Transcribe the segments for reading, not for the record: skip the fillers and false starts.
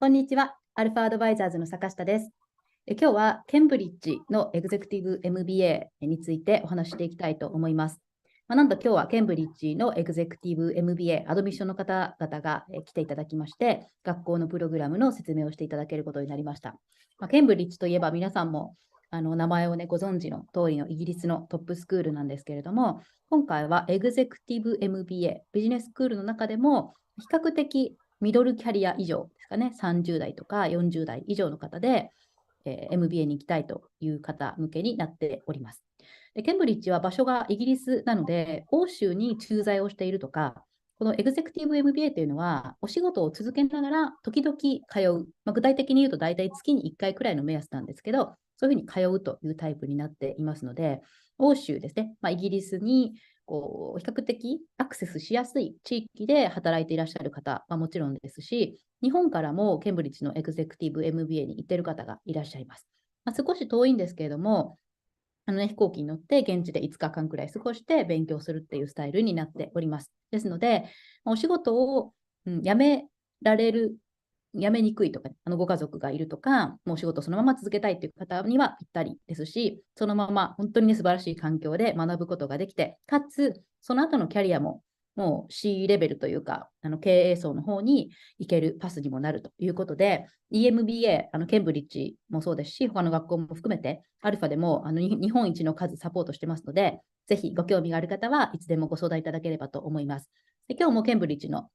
こんにちは。アルファアドバイザーズの坂下です。今日はケンブリッジのエグゼクティブ MBA についてお話していきたいと思います。なんと今日はケンブリッジのエグゼクティブ MBA アドミッションの方々が来ていただきまして、学校のプログラムの説明をしていただけることになりました。ケンブリッジといえば皆さんも名前をご存知の通りのイギリスのトップスクールなんですけれども、今回はエグゼクティブ MBA ビジネススクールの中でも比較的ミドルキャリア以上ですかね、30代とか40代以上の方で、MBA に行きたいという方向けになっております。でケンブリッジは場所がイギリスなので、欧州に駐在をしているとか、このエグゼクティブ MBA というのは、お仕事を続けながら時々通う、具体的に言うと大体月に1回くらいの目安なんですけど、そういうふうに通うというタイプになっていますので、欧州ですね、イギリスに比較的アクセスしやすい地域で働いていらっしゃる方はもちろんですし、日本からもケンブリッジのエグゼクティブ MBA に行っている方がいらっしゃいます。少し遠いんですけれども、飛行機に乗って現地で5日間くらい過ごして勉強するっていうスタイルになっております。ですので、お仕事を辞めにくいとか、ご家族がいるとか、もうお仕事をそのまま続けたいという方にはぴったりですし、そのまま本当に素晴らしい環境で学ぶことができて、かつ、その後のキャリアももう C レベルというか、経営層の方に行けるパスにもなるということで、EMBA、ケンブリッジもそうですし、他の学校も含めて、アルファでも日本一の数サポートしてますので、ぜひご興味がある方はいつでもご相談いただければと思います。で今日もケンブリッジの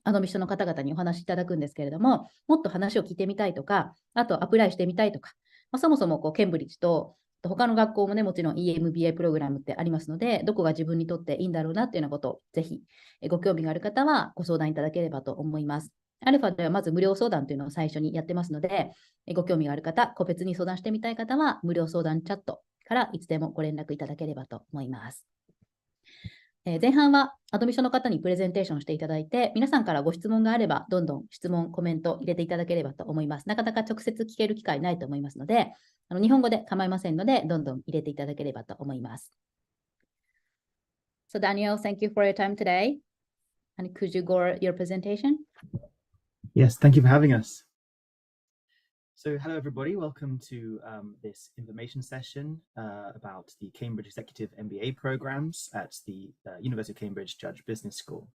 アドミッションの方々にお話しいただくんですけれども、もっと話を聞いてみたいとか、あとアプライしてみたいとか、そもそもケンブリッジと他の学校もね、もちろん EMBA プログラムってありますので、どこが自分にとっていいんだろうなっていうようなことを、ぜひご興味がある方はご相談いただければと思います。アルファではまず無料相談というのを最初にやってますので、ご興味がある方、個別に相談してみたい方は、無料相談チャットからいつでもご連絡いただければと思います。前半はアドミッションの方にプレゼンテーションしていただいて、皆さんからご質問があれば、どんどん質問、コメント入れていただければと思います。なかなか直接聞ける機会ないと思いますので、日本語で構いませんので、どんどん入れていただければと思います。So Daniel, thank you for your time today. And could you go your presentation? Yes, thank you for having us. So hello everybody, welcome to this information session about the Cambridge Executive MBA programs at the University of Cambridge Judge Business School.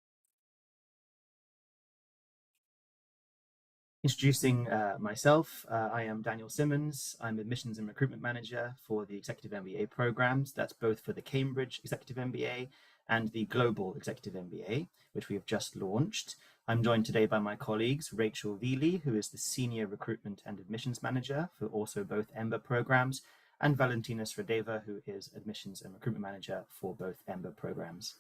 Introducing myself, I am Daniel Simmons. I'm Admissions and Recruitment Manager for the Executive MBA programs. That's both for the Cambridge Executive MBA and the Global Executive MBA, which we have just launched. I'm joined today by my colleagues, Rachel Veely, who is the Senior Recruitment and Admissions Manager for also both Emba programs, and Valentina Sredeva, who is Admissions and Recruitment Manager for both Emba programs.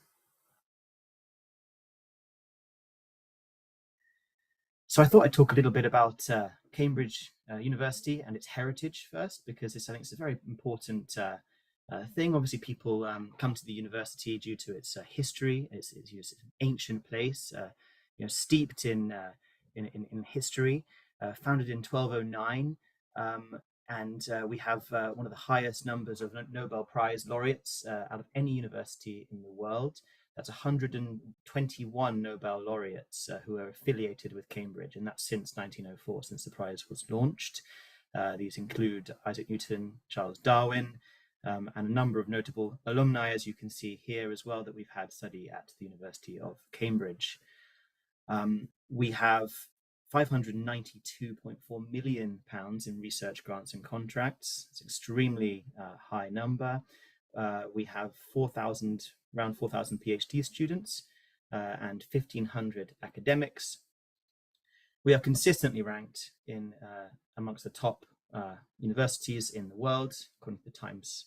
So I thought I'd talk a little bit about Cambridge University and its heritage first, because I think it's a very important thing. Obviously, people come to the university due to its history. It's an ancient place, steeped in history, founded in 1209, and we have one of the highest numbers of Nobel Prize laureates out of any university in the world. That's 121 Nobel laureates who are affiliated with Cambridge, and that's since 1904, since the prize was launched. These include Isaac Newton, Charles Darwin, and a number of notable alumni, as you can see here as well, that we've had study at the University of Cambridge. We have £592.4 million in research grants and contracts. It's an extremely high number. We have around 4,000 PhD students and 1,500 academics. We are consistently ranked in amongst the top universities in the world, according to the Times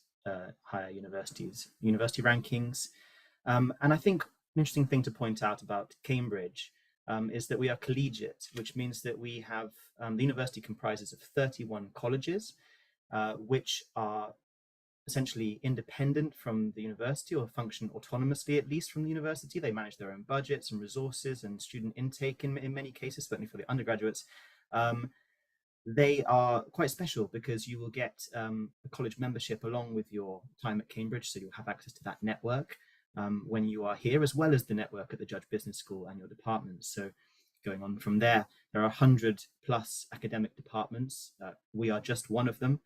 Higher University rankings. And I think an interesting thing to point out about Cambridge is that we are collegiate, which means that we have the university comprises of 31 colleges, which are essentially independent from the university or function autonomously, at least from the university. They manage their own budgets and resources and student intake in many cases, certainly for the undergraduates. They are quite special because you will get a college membership along with your time at Cambridge, so you'll have access to that network when you are here, as well as the network at the Judge Business School and your departments. So going on from there. There are 100+ academic departments. We are just one of them.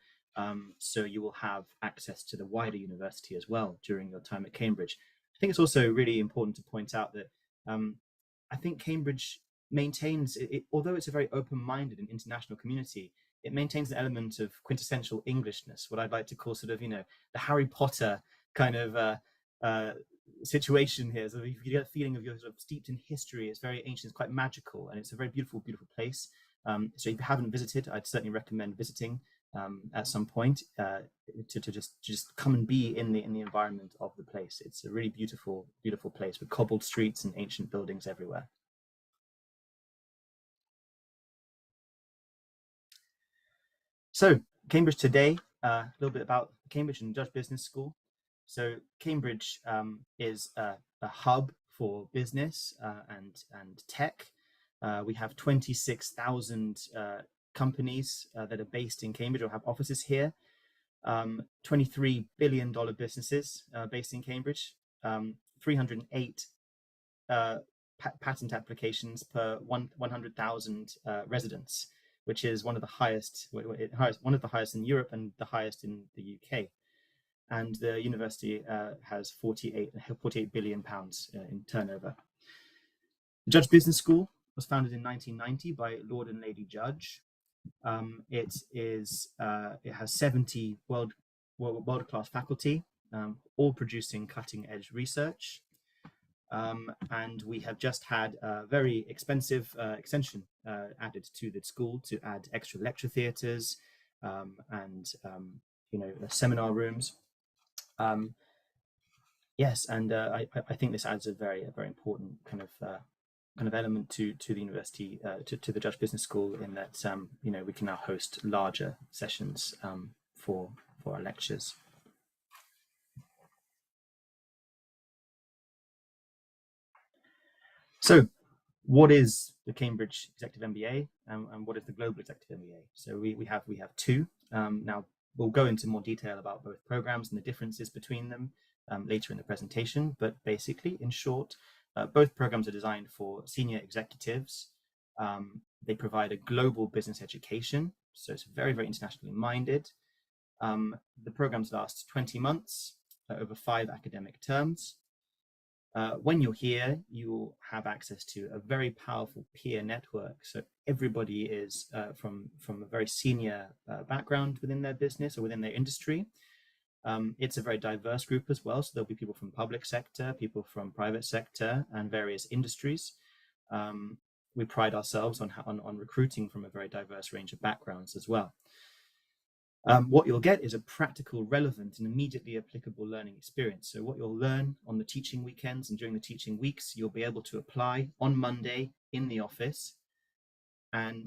So you will have access to the wider university as well during your time at Cambridge. I think it's also really important to point out that I think Cambridge maintains, although it's a very open-minded and international community, it maintains an element of quintessential Englishness, what I'd like to call sort of, the Harry Potter kind of situation here. So you get a feeling of you're sort of steeped in history. It's very ancient, it's quite magical, and it's a very beautiful, beautiful place. So if you haven't visited, I'd certainly recommend visiting at some point to just come and be in the environment of the place. It's a really beautiful, beautiful place with cobbled streets and ancient buildings everywhere. So Cambridge today, a little bit about Cambridge and Judge Business School. So Cambridge is a hub for business and tech. We have 26,000 companies that are based in Cambridge or have offices here. $23 billion businesses based in Cambridge. 308 patent applications per 100,000 residents, which is one of the highest in Europe and the highest in the UK. And the university has 48 billion pounds in turnover. The Judge Business School was founded in 1990 by Lord and Lady Judge. It has 70 world-class faculty, all producing cutting-edge research. And we have just had a very expensive extension added to the school to add extra lecture theatres and seminar rooms. Yes, and I think this adds a very important kind of element to the university, to the Judge Business School, in that we can now host larger sessions for our lectures. So, what is the Cambridge Executive MBA and what is the Global Executive MBA? So we have two. Now we'll go into more detail about both programs and the differences between them later in the presentation. But basically, in short, both programs are designed for senior executives. They provide a global business education, so it's very, very internationally minded. The programs last 20 months over 5 academic terms. When you're here, you will have access to a very powerful peer network. So everybody is from a very senior background within their business or within their industry. It's a very diverse group as well. So there'll be people from public sector, people from private sector, and various industries. We pride ourselves on recruiting from a very diverse range of backgrounds as well. What you'll get is a practical, relevant, and immediately applicable learning experience. So what you'll learn on the teaching weekends and during the teaching weeks, you'll be able to apply on Monday in the office. And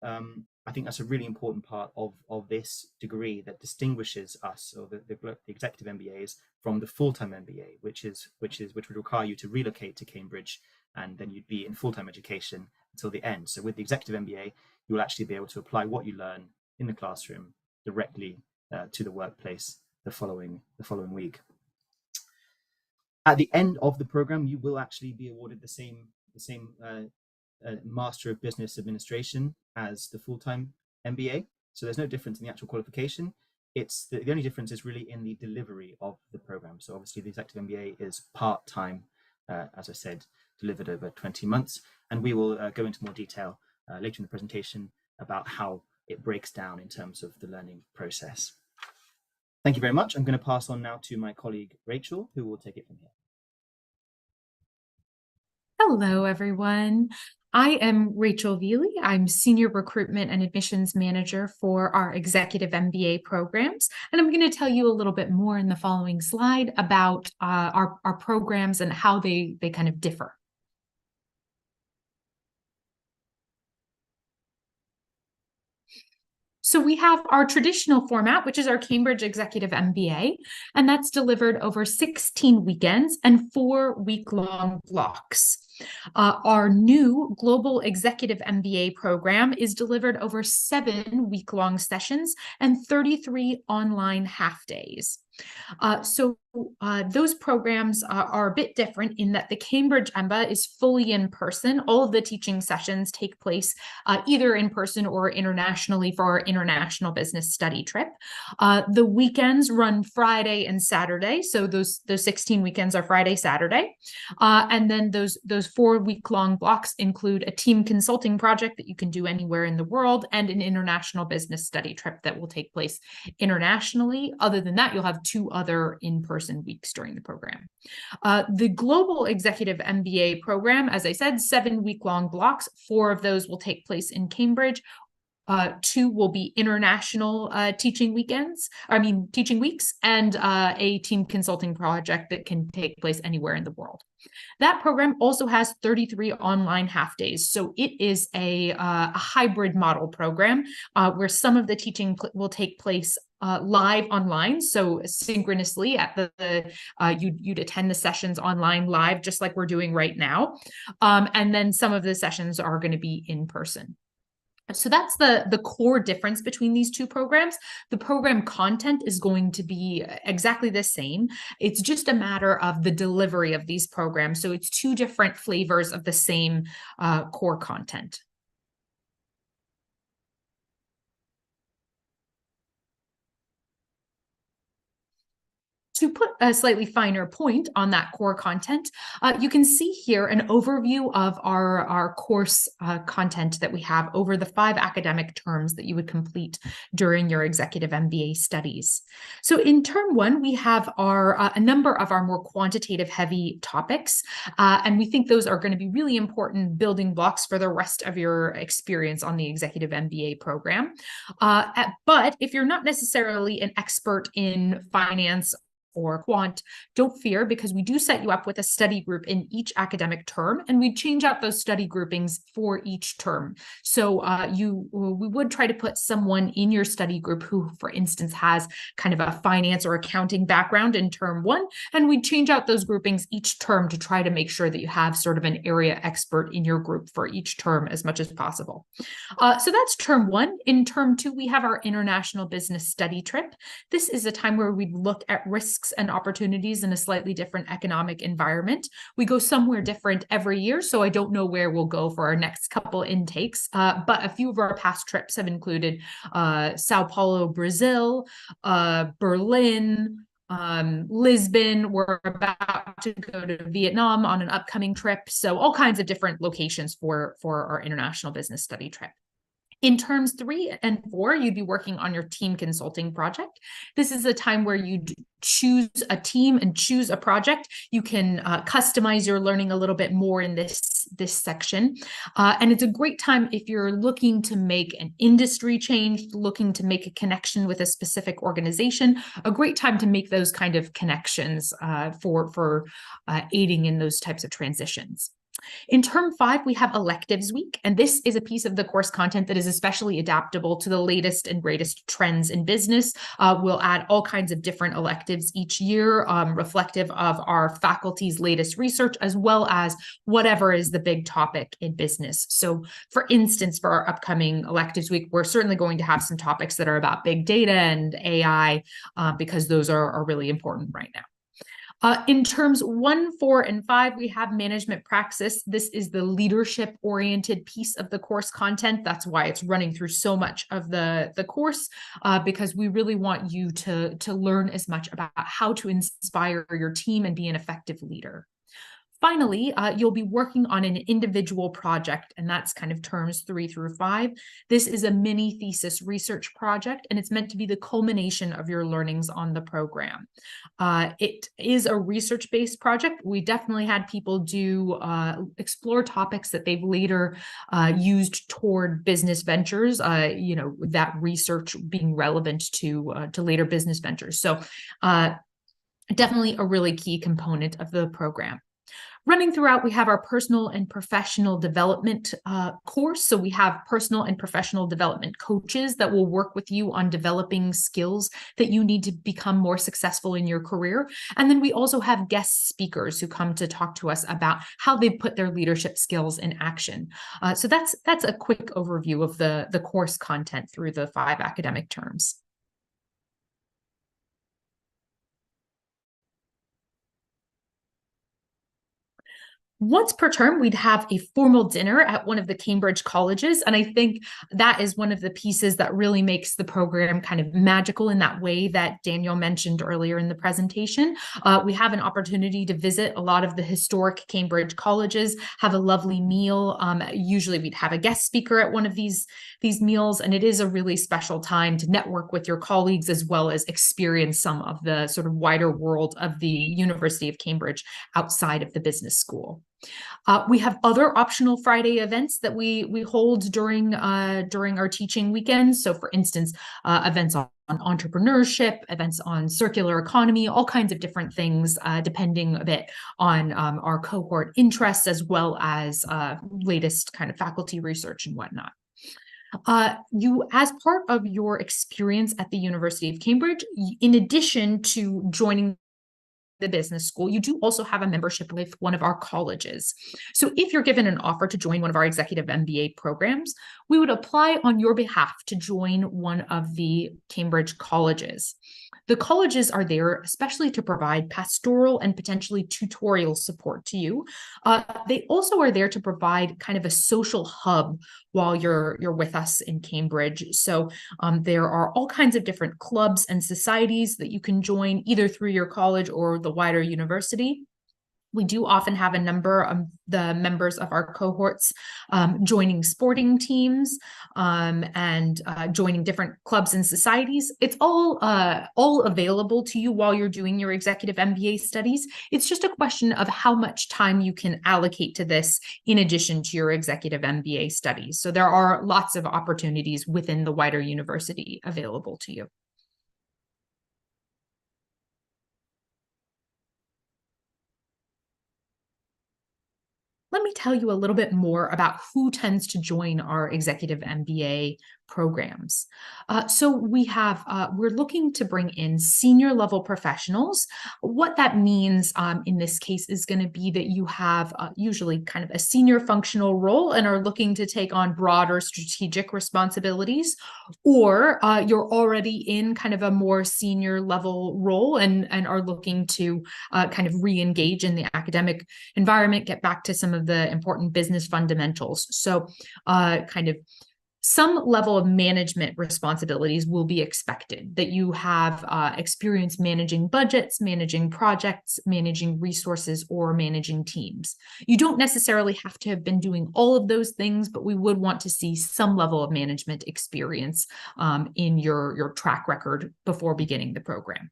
I think that's a really important part of this degree that distinguishes us, or the executive MBAs, from the full-time MBA, which would require you to relocate to Cambridge, and then you'd be in full-time education until the end. So with the executive MBA, you will actually be able to apply what you learn in the classroom directly to the workplace the following week. At the end of the program, you will actually be awarded the same Master of Business Administration as the full-time MBA. So there's no difference in the actual qualification. It's the only difference is really in the delivery of the program. So obviously the executive MBA is part-time, as I said, delivered over 20 months. And we will go into more detail later in the presentation about how it breaks down in terms of the learning process. Thank you very much. I'm going to pass on now to my colleague, Rachel, who will take it from here. Hello, everyone. I am Rachel Veely. I'm Senior Recruitment and Admissions Manager for our Executive MBA programs. And I'm going to tell you a little bit more in the following slide about our programs and how they kind of differ. So we have our traditional format, which is our Cambridge Executive MBA, and that's delivered over 16 weekends and 4 week-long blocks. Our new Global Executive MBA program is delivered over 7 week-long sessions and 33 online half-days. Those programs are a bit different in that the Cambridge Emba is fully in person. All of the teaching sessions take place either in person or internationally for our international business study trip. The weekends run Friday and Saturday. So those 16 weekends are Friday, Saturday. And then those 4 week-long blocks include a team consulting project that you can do anywhere in the world and an international business study trip that will take place internationally. Other than that, you'll have 2 other in-person weeks during the program. The Global Executive MBA program, as I said, 7 week-long blocks. 4 of those will take place in Cambridge. 2 will be international teaching weeks, and a team consulting project that can take place anywhere in the world. That program also has 33 online half days. So it is a hybrid model program where some of the teaching will take place live online, so synchronously at you'd attend the sessions online live, just like we're doing right now. And then some of the sessions are going to be in person. So that's the core difference between these 2 programs. The program content is going to be exactly the same. It's just a matter of the delivery of these programs. So it's 2 different flavors of the same core content. To put a slightly finer point on that core content, you can see here an overview of our course content that we have over the 5 academic terms that you would complete during your executive MBA studies. So in term 1, we have a number of our more quantitative heavy topics, and we think those are going to be really important building blocks for the rest of your experience on the executive MBA program. But if you're not necessarily an expert in finance or quant, don't fear, because we do set you up with a study group in each academic term, and we change out those study groupings for each term. So we would try to put someone in your study group who, for instance, has kind of a finance or accounting background in term 1, and we change out those groupings each term to try to make sure that you have sort of an area expert in your group for each term as much as possible. So that's term 1. In term 2, we have our international business study trip. This is a time where we look at risks and opportunities in a slightly different economic environment. We go somewhere different every year, so I don't know where we'll go for our next couple intakes, but a few of our past trips have included Sao Paulo, Brazil, Berlin, Lisbon. We're about to go to Vietnam on an upcoming trip, so all kinds of different locations for our international business study trip. In terms 3 and 4, you'd be working on your team consulting project. This is a time where you choose a team and choose a project. You can customize your learning a little bit more in this section. And it's a great time if you're looking to make an industry change, looking to make a connection with a specific organization, a great time to make those kind of connections for aiding in those types of transitions. In term 5, we have electives week, and this is a piece of the course content that is especially adaptable to the latest and greatest trends in business. We'll add all kinds of different electives each year, reflective of our faculty's latest research, as well as whatever is the big topic in business. So for instance, for our upcoming electives week, we're certainly going to have some topics that are about big data and AI, because those are really important right now. In terms 1, 4, and 5, we have management praxis. This is the leadership-oriented piece of the course content. That's why it's running through so much of the course, because we really want you to learn as much about how to inspire your team and be an effective leader. Finally, you'll be working on an individual project, and that's kind of terms 3 through 5. This is a mini thesis research project, and it's meant to be the culmination of your learnings on the program. It is a research-based project. We definitely had people explore topics that they've later used toward business ventures, that research being relevant to later business ventures. So definitely a really key component of the program. Running throughout, we have our personal and professional development course. So we have personal and professional development coaches that will work with you on developing skills that you need to become more successful in your career. And then we also have guest speakers who come to talk to us about how they put their leadership skills in action. So that's a quick overview of the course content through the 5 academic terms. Once per term, we'd have a formal dinner at one of the Cambridge colleges. And I think that is one of the pieces that really makes the program kind of magical in that way that Daniel mentioned earlier in the presentation. We have an opportunity to visit a lot of the historic Cambridge colleges, have a lovely meal. Usually we'd have a guest speaker at one of these meals, and it is a really special time to network with your colleagues as well as experience some of the sort of wider world of the University of Cambridge outside of the business school. We have other optional Friday events that we hold during our teaching weekends. So for instance, events on entrepreneurship, events on circular economy, all kinds of different things, depending a bit on our cohort interests, as well as latest kind of faculty research and whatnot. You, as part of your experience at the University of Cambridge, in addition to joining the business school, you do also have a membership with one of our colleges. So if you're given an offer to join one of our executive MBA programs, we would apply on your behalf to join one of the Cambridge colleges. The colleges are there especially to provide pastoral and potentially tutorial support to you. They also are there to provide kind of a social hub while you're with us in Cambridge. So there are all kinds of different clubs and societies that you can join either through your college or the wider university. We do often have a number of the members of our cohorts joining sporting teams and joining different clubs and societies. It's all available to you while you're doing your executive MBA studies. It's just a question of how much time you can allocate to this in addition to your executive MBA studies. So there are lots of opportunities within the wider university available to you. Let me tell you a little bit more about who tends to join our executive MBA programs. So we're looking to bring in senior level professionals. What that means in this case is going to be that you have usually kind of a senior functional role and are looking to take on broader strategic responsibilities, or you're already in kind of a more senior level role and are looking to kind of re-engage in the academic environment, get back to some of the important business fundamentals. So kind of some level of management responsibilities will be expected, that you have experience managing budgets, managing projects, managing resources, or managing teams. You don't necessarily have to have been doing all of those things, but we would want to see some level of management experience in your track record before beginning the program.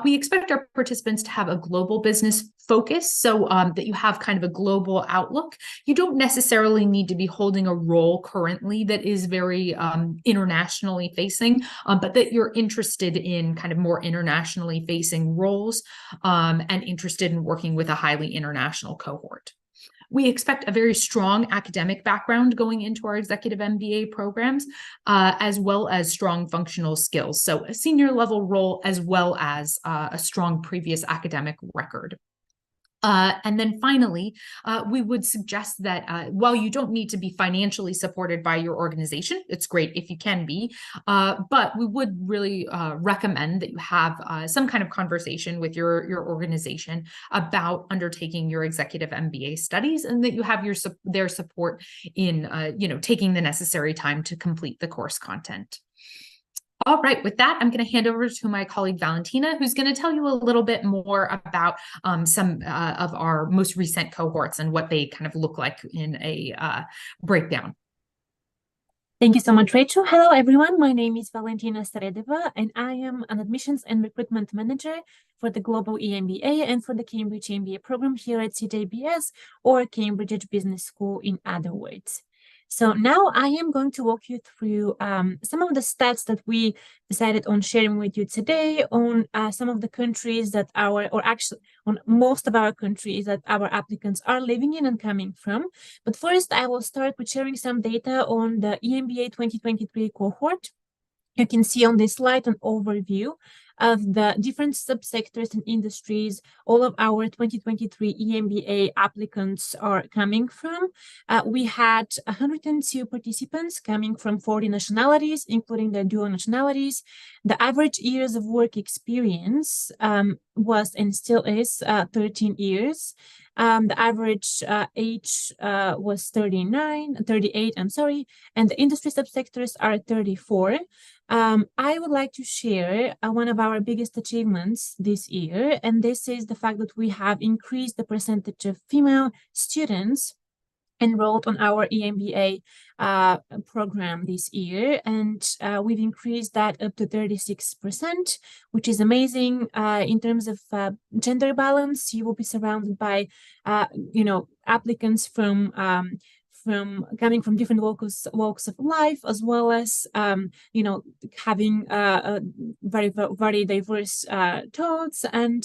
We expect our participants to have a global business focus, so that you have kind of a global outlook. You don't necessarily need to be holding a role currently that is very internationally facing, but that you're interested in kind of more internationally facing roles and interested in working with a highly international cohort. We expect a very strong academic background going into our executive MBA programs, as well as strong functional skills. So a senior level role, as well as a strong previous academic record. And then finally, we would suggest that while you don't need to be financially supported by your organization, it's great if you can be, but we would really recommend that you have some kind of conversation with your organization about undertaking your executive MBA studies, and that you have their support in taking the necessary time to complete the course content. All right, with that, I'm going to hand over to my colleague Valentina, who's going to tell you a little bit more about some of our most recent cohorts and what they kind of look like in a breakdown. Thank you so much, Rachel. Hello, everyone. My name is Valentina Staredeva, and I am an admissions and recruitment manager for the Global EMBA and for the Cambridge MBA program here at CJBS, or Cambridge Business School in other words. So now I am going to walk you through some of the stats that we decided on sharing with you today on some of the countries that on most of our countries that our applicants are living in and coming from. But first, I will start with sharing some data on the EMBA 2023 cohort. You can see on this slide an overview of the different subsectors and industries all of our 2023 EMBA applicants are coming from. We had 102 participants coming from 40 nationalities, including the dual nationalities. The average years of work experience was and still is 13 years. The average age was 38, and the industry subsectors are 34. I would like to share one of our biggest achievements this year, and this is the fact that we have increased the percentage of female students enrolled on our EMBA program this year, and we've increased that up to 36%, which is amazing. In terms of gender balance, you will be surrounded by applicants from coming from different walks of life, as well as having a very diverse thoughts and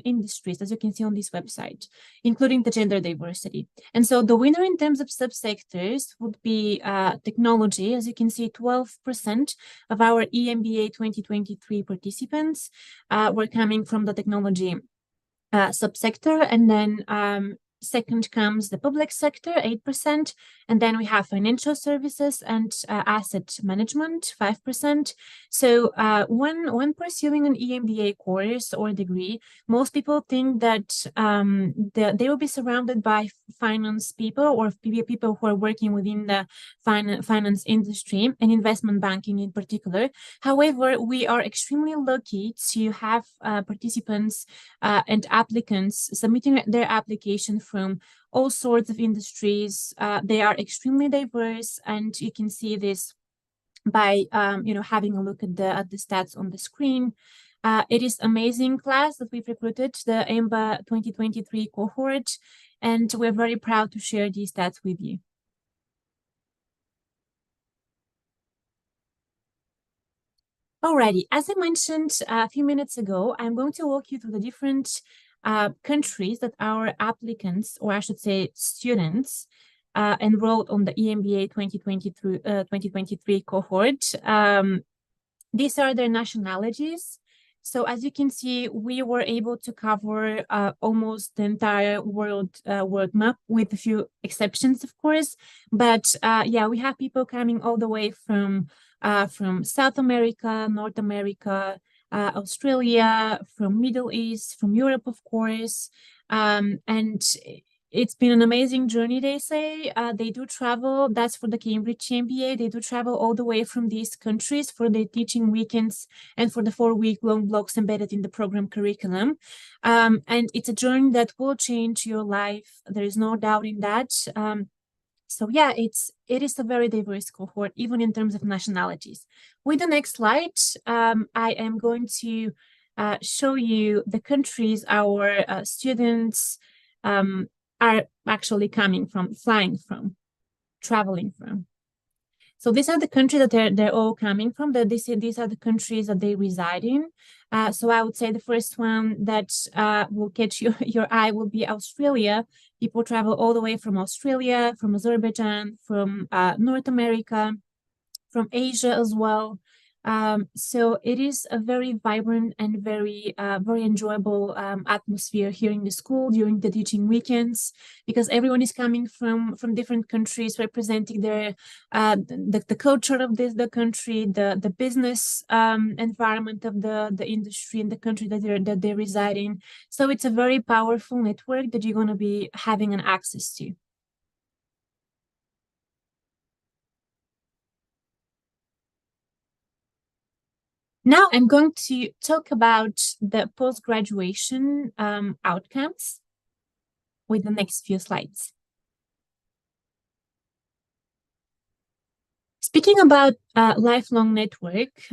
industries, as you can see on this website, including the gender diversity. And so the winner in terms of subsectors would be technology. As you can see, 12% of our EMBA 2023 participants were coming from the technology subsector, and then second comes the public sector, 8%, and then we have financial services and asset management, 5%. So when pursuing an EMBA course or degree, most people think that they will be surrounded by finance people or people who are working within the finance industry and investment banking in particular. However, we are extremely lucky to have participants and applicants submitting their application from all sorts of industries. They are extremely diverse, and you can see this by having a look at the stats on the screen. It is amazing class that we've recruited, the Emba 2023 cohort, and we're very proud to share these stats with you. Alrighty, as I mentioned a few minutes ago, I'm going to walk you through the different countries that our applicants, or I should say students, enrolled on the EMBA 2023 cohort. These are their nationalities. So as you can see, we were able to cover almost the entire world map, with a few exceptions, of course. But yeah, we have people coming all the way from South America, North America, Australia, from Middle East, from Europe, of course. And it's been an amazing journey, they say. They do travel, that's for the Cambridge MBA, they do travel all the way from these countries for their teaching weekends and for the 4-week-long blocks embedded in the program curriculum. And it's a journey that will change your life. There is no doubt in that. So yeah, it is a very diverse cohort, even in terms of nationalities. With the next slide, I am going to show you the countries our students are actually coming from, flying from, traveling from. So these are the countries that they're all coming from. These are the countries that they reside in. So I would say the first one that will catch your eye will be Australia. People travel all the way from Australia, from Azerbaijan, from North America, from Asia as well. So it is a very vibrant and very enjoyable atmosphere here in the school during the teaching weekends, because everyone is coming from different countries, representing their the culture of the country, the business environment of the industry in the country that they reside in. So it's a very powerful network that you're going to be having an access to. Now I'm going to talk about the post-graduation outcomes with the next few slides. Speaking about lifelong network,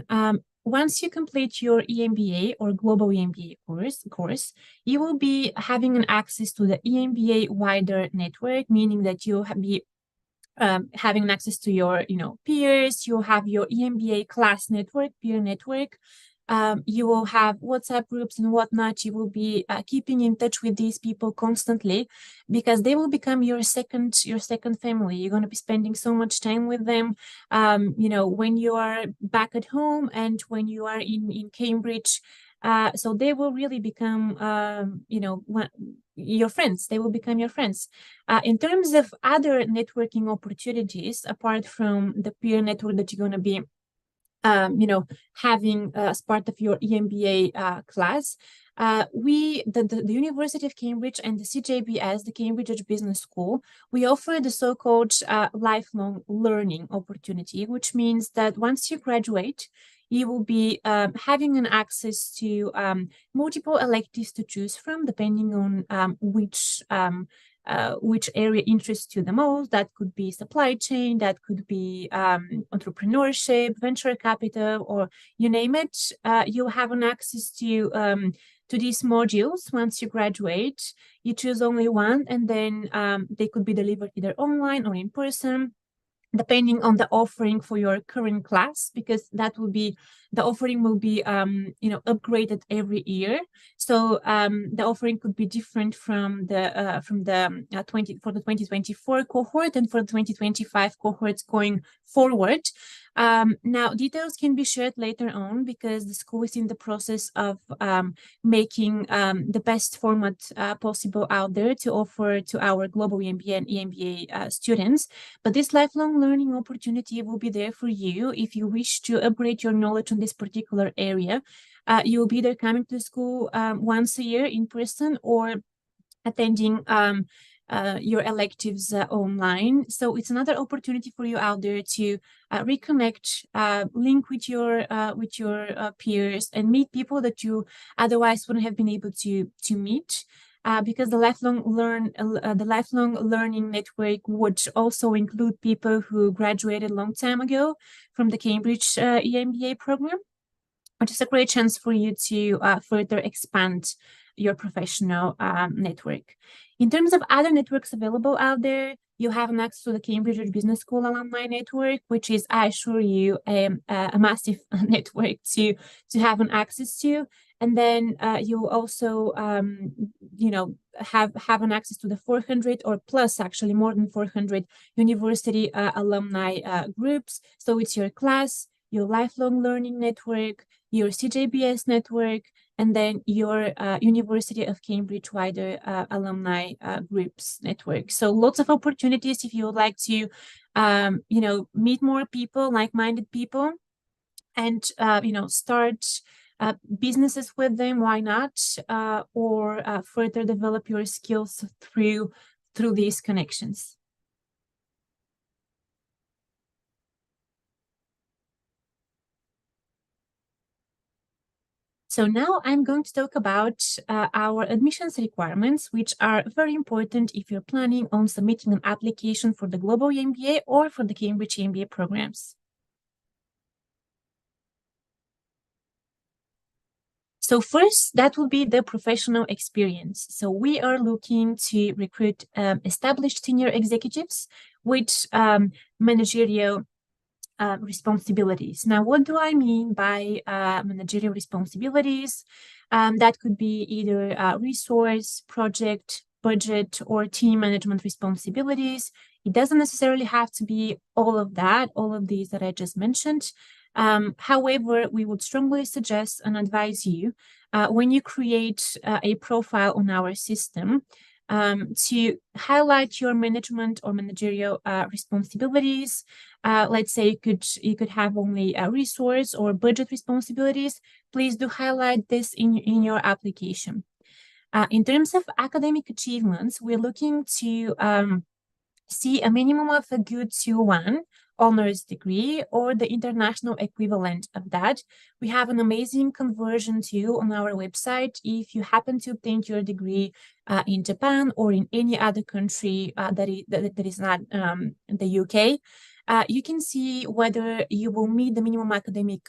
once you complete your EMBA or global EMBA course, you will be having an access to the EMBA wider network, meaning that you'll be having access to your, peers. You'll have your EMBA class network, peer network. You will have WhatsApp groups and whatnot. You will be keeping in touch with these people constantly because they will become your second family. You're going to be spending so much time with them, when you are back at home and when you are in Cambridge. So they will really become, your friends. They will become your friends. In terms of other networking opportunities, apart from the peer network that you're going to be having as part of your EMBA class, the University of Cambridge and the CJBS, the Cambridge Business School, we offer the so-called lifelong learning opportunity, which means that once you graduate, you will be having an access to multiple electives to choose from, depending on which area interests you the most. That could be supply chain, that could be entrepreneurship, venture capital, or you name it. You'll have an access to these modules once you graduate. You choose only one, and then they could be delivered either online or in person, depending on the offering for your current class, because the offering will be upgraded every year. So the offering could be different from the 2024 cohort and for the 2025 cohorts going forward. Now details can be shared later on because the school is in the process of making the best format possible out there to offer to our global MBA and EMBA students. But this lifelong learning opportunity will be there for you if you wish to upgrade your knowledge on this particular area. You'll be either coming to school once a year in person or attending your electives online. So it's another opportunity for you out there to reconnect, link with your peers, and meet people that you otherwise wouldn't have been able to meet. Because the lifelong learning network would also include people who graduated a long time ago from the Cambridge EMBA program, which is a great chance for you to further expand your professional network. In terms of other networks available out there, you have an access to the Cambridge Business School alumni network, which is, I assure you, a massive network to have an access to. And then you also, have an access to the 400 or plus, actually more than 400 university alumni groups. So it's your class, your lifelong learning network, your CJBS network, and then your University of Cambridge wider alumni groups network. So lots of opportunities if you would like to, meet more people, like-minded people, and start businesses with them. Why not? Or further develop your skills through these connections. So now I'm going to talk about our admissions requirements, which are very important if you're planning on submitting an application for the Global MBA or for the Cambridge MBA programs. So first, that will be the professional experience. So we are looking to recruit established senior executives with managerial responsibilities. Now, what do I mean by managerial responsibilities? That could be either resource, project, budget, or team management responsibilities. It doesn't necessarily have to be all of that, all of these that I just mentioned. However, we would strongly suggest and advise you when you create a profile on our system to highlight your management or managerial responsibilities. Let's say you could have only a resource or budget responsibilities. Please do highlight this in your application. In terms of academic achievements, we're looking to see a minimum of a good 2-1 honors degree or the international equivalent of that. We have an amazing conversion tool on our website. If you happen to obtain your degree in Japan or in any other country that is not the UK, you can see whether you will meet the minimum academic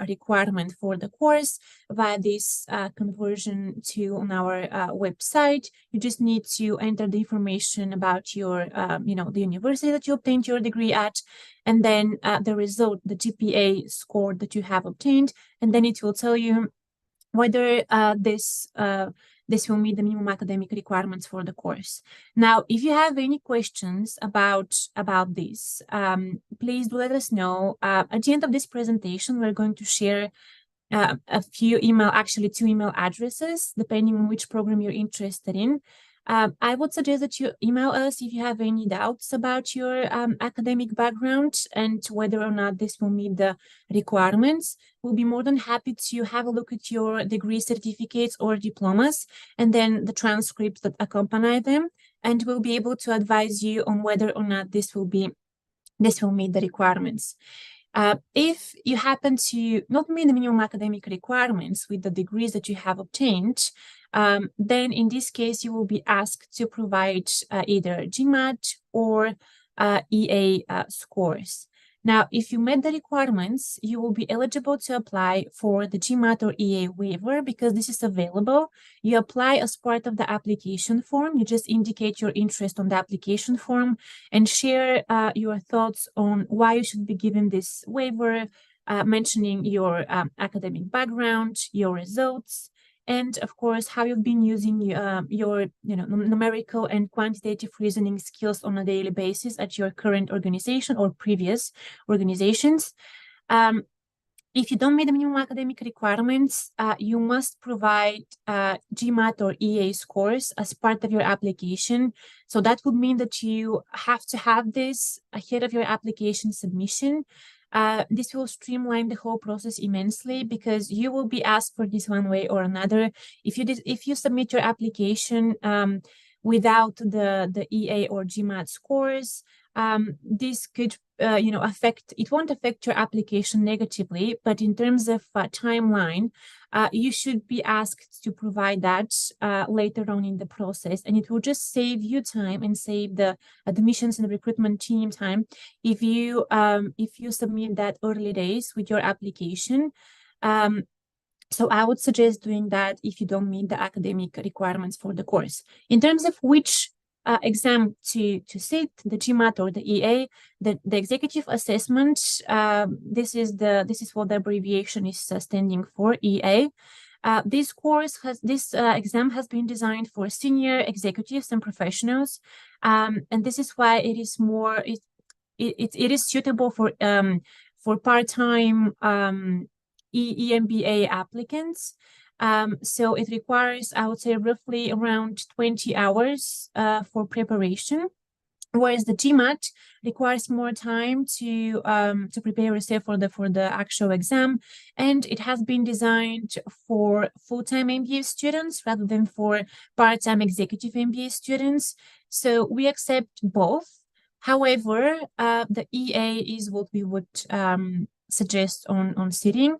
requirement for the course via this conversion to on our website. You just need to enter the information about your, the university that you obtained your degree at, and then the result, the GPA score that you have obtained, and then it will tell you whether this will meet the minimum academic requirements for the course. Now, if you have any questions about this, please do let us know. At the end of this presentation, we're going to share two email addresses, depending on which program you're interested in. I would suggest that you email us if you have any doubts about your academic background and whether or not this will meet the requirements. We'll be more than happy to have a look at your degree certificates or diplomas and then the transcripts that accompany them, and we'll be able to advise you on whether or not this will meet the requirements. If you happen to not meet the minimum academic requirements with the degrees that you have obtained, then in this case, you will be asked to provide either GMAT or EA scores. Now, if you met the requirements, you will be eligible to apply for the GMAT or EA waiver because this is available. You apply as part of the application form. You just indicate your interest on the application form and share your thoughts on why you should be given this waiver, mentioning your academic background, your results, and of course, how you've been using your numerical and quantitative reasoning skills on a daily basis at your current organization or previous organizations. If you don't meet the minimum academic requirements, you must provide GMAT or EA scores as part of your application. So that would mean that you have to have this ahead of your application submission. This will streamline the whole process immensely because you will be asked for this one way or another. If you submit your application without the EA or GMAT scores, this could it won't affect your application negatively, but in terms of timeline, you should be asked to provide that later on in the process, and it will just save you time and save the admissions and recruitment team time if you submit that early days with your application. So I would suggest doing that if you don't meet the academic requirements for the course. In terms of which exam to sit, the GMAT or the EA, the executive assessment, this is what the abbreviation is standing for, EA. This exam has been designed for senior executives and professionals, and this is why it is more it is suitable for part-time EMBA applicants. So it requires, I would say, roughly around 20 hours for preparation, whereas the GMAT requires more time to prepare yourself for the actual exam, and it has been designed for full-time MBA students rather than for part-time executive MBA students. So we accept both. However, the EA is what we would suggest on sitting.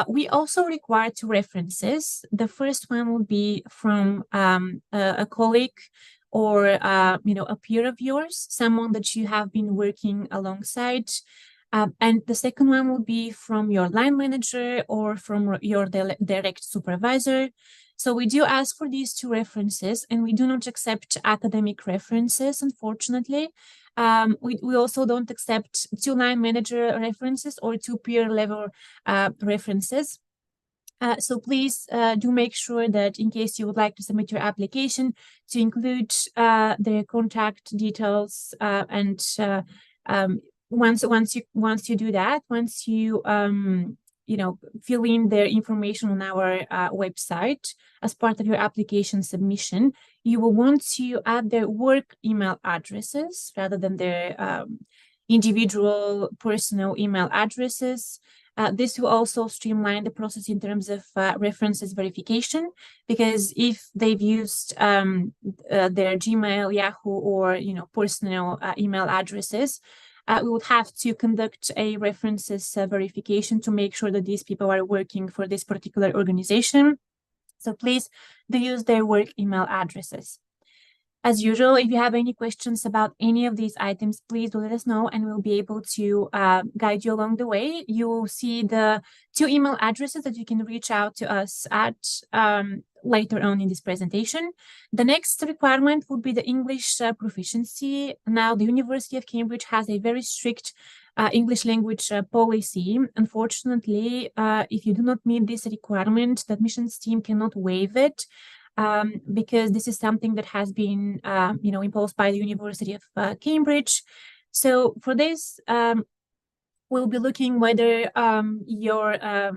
We also require 2 references. The first one will be from a colleague or a peer of yours, someone that you have been working alongside. And the second one will be from your line manager or from your direct supervisor. So we do ask for these 2 references, and we do not accept academic references, unfortunately. We also don't accept 2 line manager references or 2 peer level references. So please do make sure that in case you would like to submit your application, to include their contact details, and once you do that, once you fill in their information on our website as part of your application submission, you will want to add their work email addresses rather than their individual personal email addresses. This will also streamline the process in terms of references verification, because if they've used their Gmail, Yahoo, or personal email addresses, we would have to conduct a references verification to make sure that these people are working for this particular organization. So please do use their work email addresses. As usual, if you have any questions about any of these items, please do let us know and we'll be able to guide you along the way. You will see the 2 email addresses that you can reach out to us at later on in this presentation. The next requirement would be the English proficiency. Now, the University of Cambridge has a very strict English language policy. Unfortunately, if you do not meet this requirement, the admissions team cannot waive it. Because this is something that has been, imposed by the University of Cambridge. So for this, we'll be looking whether you're a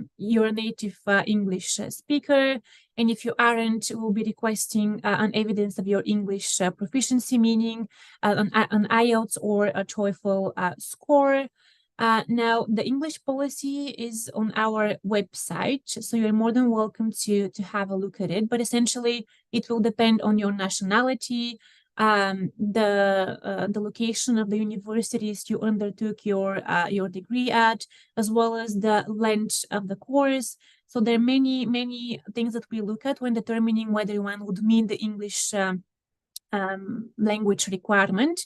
native English speaker, and if you aren't, we'll be requesting an evidence of your English proficiency, meaning an IELTS or a TOEFL score. Now, the English policy is on our website, so you're more than welcome to have a look at it. But essentially, it will depend on your nationality, the location of the universities you undertook your degree at, as well as the length of the course. So there are many things that we look at when determining whether one would meet the English language requirement.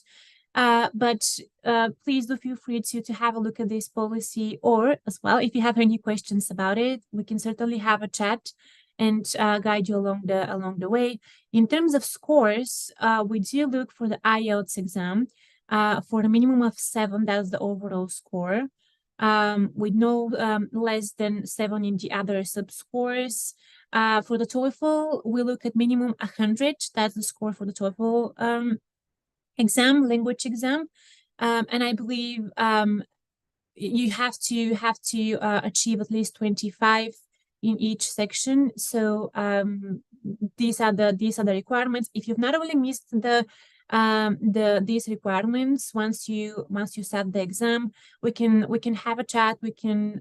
But please do feel free to have a look at this policy, or as well, if you have any questions about it, we can certainly have a chat and guide you along the way. In terms of scores, we do look for the IELTS exam for a minimum of 7. That's the overall score, with no less than 7 in the other sub-scores. For the TOEFL, we look at minimum 100. That's the score for the TOEFL language exam, and I believe you have to achieve at least 25 in each section. So these are the requirements. If you've not only missed these requirements, once you start the exam, we can have a chat. We can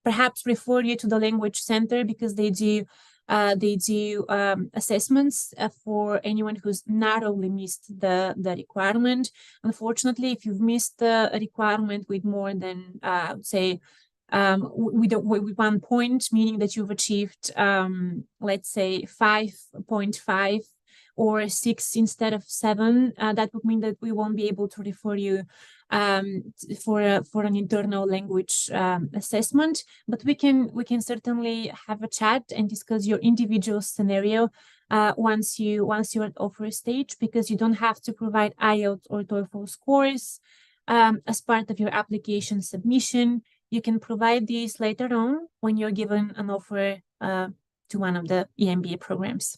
perhaps refer you to the language center, because they do assessments for anyone who's not only missed the requirement. Unfortunately, if you've missed the requirement with more than with 1 point, meaning that you've achieved let's say 5.5 or 6 instead of 7, that would mean that we won't be able to refer you for an internal language assessment. But we can certainly have a chat and discuss your individual scenario once you're at offer stage, because you don't have to provide IELTS or TOEFL scores as part of your application submission. You can provide these later on when you're given an offer to one of the EMBA programs.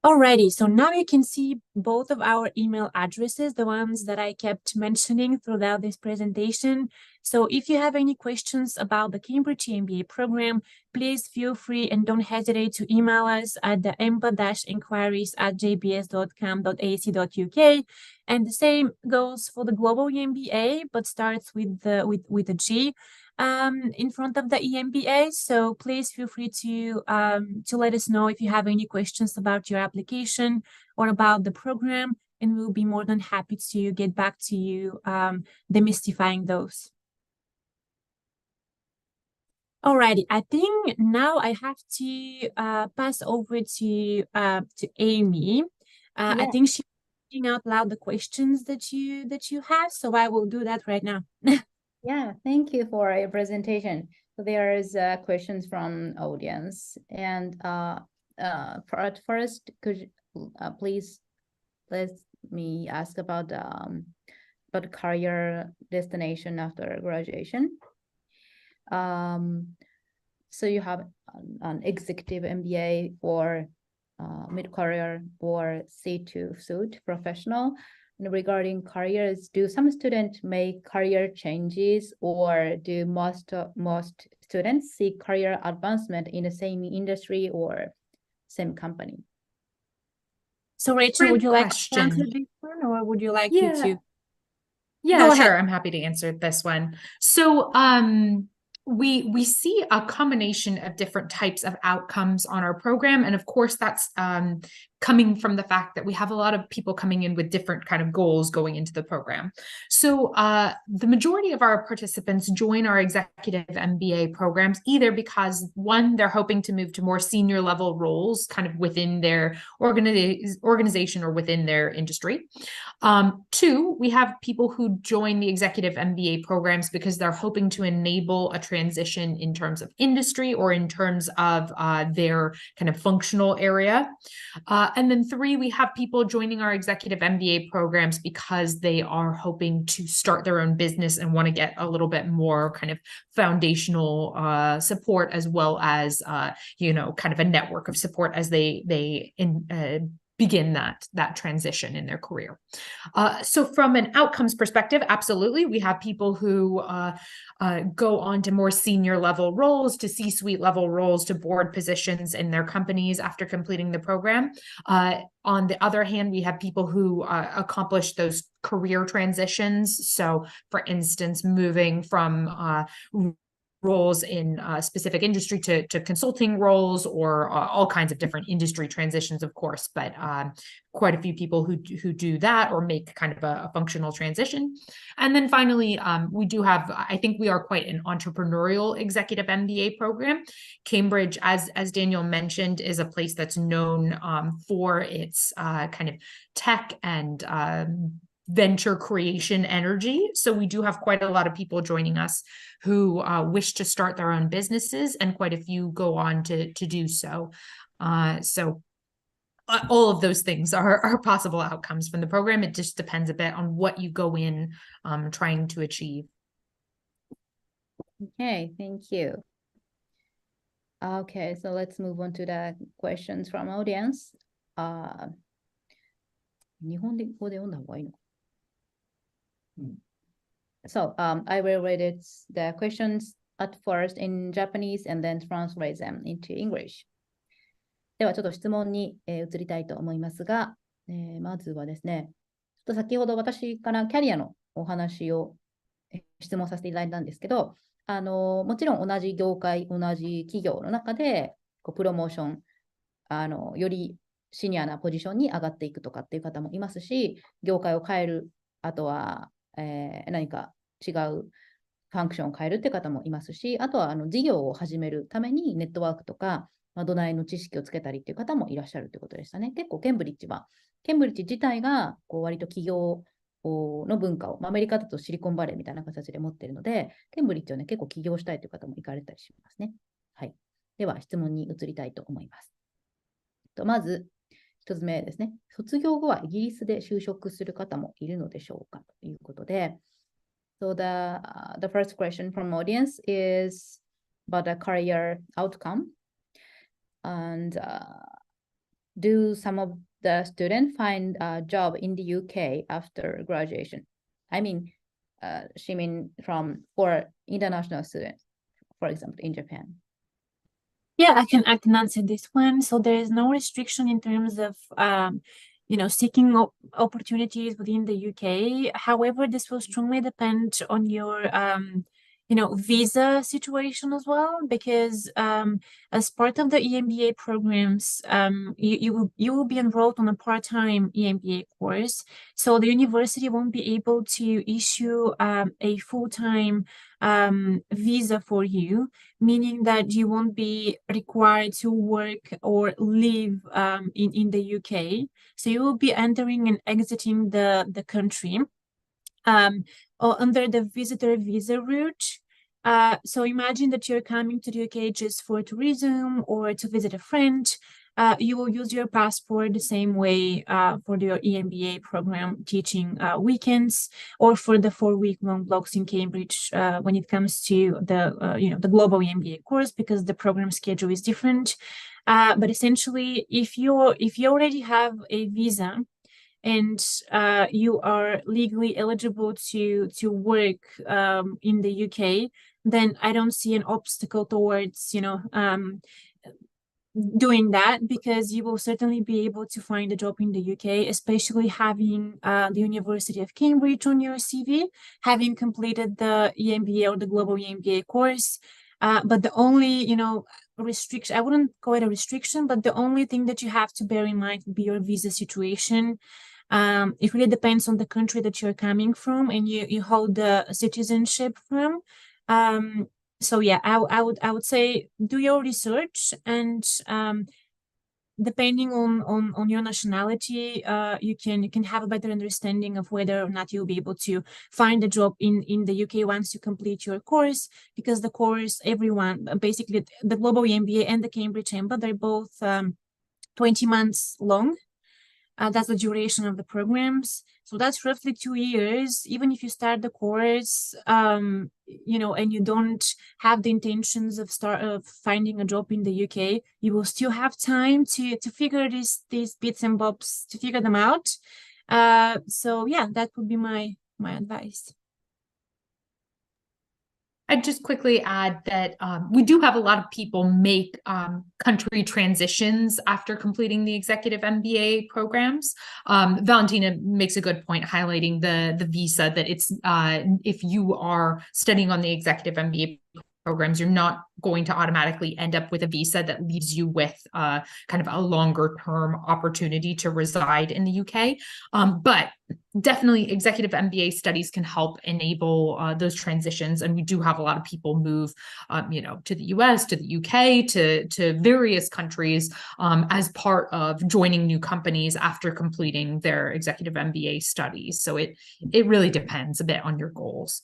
Alrighty, so now you can see both of our email addresses, the ones that I kept mentioning throughout this presentation. So if you have any questions about the Cambridge MBA program, please feel free and don't hesitate to email us at the emba-inquiries@jbs.com.ac.uk. And the same goes for the Global MBA, but starts with the G in front of the EMBA. So please feel free to let us know if you have any questions about your application or about the program, and we'll be more than happy to get back to you demystifying those. Alrighty, I think now I have to pass over to Amy. I think she's reading out loud the questions that you have, so I will do that right now. Yeah, thank you for your presentation. So there's questions from audience, and first, could you, please let me ask about career destination after graduation. So you have an executive MBA or mid-career or C2 suit professional. And regarding careers, do some students make career changes, or do most students seek career advancement in the same industry or same company? So Rachel, would you like to answer this one, or would you like you to? Yeah, sure. I'm happy to answer this one. So we see a combination of different types of outcomes on our program. And of course, that's coming from the fact that we have a lot of people coming in with different kind of goals going into the program. So the majority of our participants join our executive MBA programs either because, one, they're hoping to move to more senior level roles kind of within their organization or within their industry. Two, we have people who join the executive MBA programs because they're hoping to enable a transition in terms of industry or in terms of their kind of functional area. And then three, we have people joining our executive MBA programs because they are hoping to start their own business and want to get a little bit more kind of foundational support, as well as, kind of a network of support as they begin that transition in their career. So from an outcomes perspective, absolutely, we have people who go on to more senior level roles, to C-suite level roles, to board positions in their companies after completing the program. On the other hand, we have people who accomplish those career transitions. So for instance, moving from roles in a specific industry to consulting roles, or all kinds of different industry transitions, of course, but quite a few people who do that or make kind of a functional transition. And then finally, we do have, I think we are quite an entrepreneurial executive MBA program. Cambridge, as Daniel mentioned, is a place that's known for its kind of tech and venture creation energy. So we do have quite a lot of people joining us who wish to start their own businesses, and quite a few go on to do so. So all of those things are possible outcomes from the program. It just depends a bit on what you go in trying to achieve. Okay, thank you. Okay, so let's move on to the questions from audience. 日本語で読んだ方がいいのか。So I will read the questions at first in Japanese and then translate them into English. ではちょっと質問に、移りたいと思いますが、まずはですね、ちょっと先ほど私からキャリアのお話を、質問させていただいたんですけど、もちろん同じ業界、同じ企業の中でプロモーション、よりシニアなポジションに上がっていくとかっていう方もいますし、業界を変える、あとは何か違うファンクションを変えるって方もいますし、あとは事業を始めるためにネットワークとか、土台の知識をつけたりっていう方もいらっしゃるということでしたね。結構ケンブリッジ自体が割と企業の文化を、アメリカだとシリコンバレーみたいな形で持っているので、ケンブリッジをね、結構起業したいという方も行かれたりしますね。はい。では質問に移りたいと思います。まず、一つ目ですね。卒業後はイギリスで就職する方もいるのでしょうかということで。So the first question from audience is about the career outcome. And do some of the students find a job in the UK after graduation? I mean, she means for international students, for example, in Japan. Yeah, I can answer this one. So there is no restriction in terms of seeking opportunities within the UK. However, this will strongly depend on your visa situation as well, because as part of the EMBA programs, you will be enrolled on a part-time EMBA course. So the university won't be able to issue a full-time visa for you, meaning that you won't be required to work or live in the UK. So you will be entering and exiting the country under the visitor visa route. So imagine that you're coming to the UK just for tourism or to visit a friend. You will use your passport the same way for your EMBA program teaching weekends, or for the 4-week-long blocks in Cambridge when it comes to the global EMBA course, because the program schedule is different. But essentially, if you already have a visa and you are legally eligible to work in the UK, then I don't see an obstacle towards doing that, because you will certainly be able to find a job in the UK, especially having the University of Cambridge on your CV, having completed the EMBA or the Global EMBA course. But the only, restriction, I wouldn't call it a restriction, but the only thing that you have to bear in mind would be your visa situation. It really depends on the country that you're coming from and you hold the citizenship from. So yeah, I would say do your research, and depending on your nationality, you can have a better understanding of whether or not you'll be able to find a job in the UK once you complete your course, because the course, everyone, basically the Global MBA and the Cambridge Emba, they're both 20 months long. That's the duration of the programs. So that's roughly 2 years. Even if you start the course, and you don't have the intentions of finding a job in the UK, you will still have time to figure these bits and bobs, to figure them out. So yeah, that would be my advice. I'd just quickly add that we do have a lot of people make country transitions after completing the executive MBA programs. Valentina makes a good point highlighting the visa, that it's if you are studying on the executive MBA programs, you're not going to automatically end up with a visa that leaves you with kind of a longer term opportunity to reside in the UK. But definitely executive MBA studies can help enable those transitions. And we do have a lot of people move, to the US, to the UK, to various countries as part of joining new companies after completing their executive MBA studies. So it really depends a bit on your goals.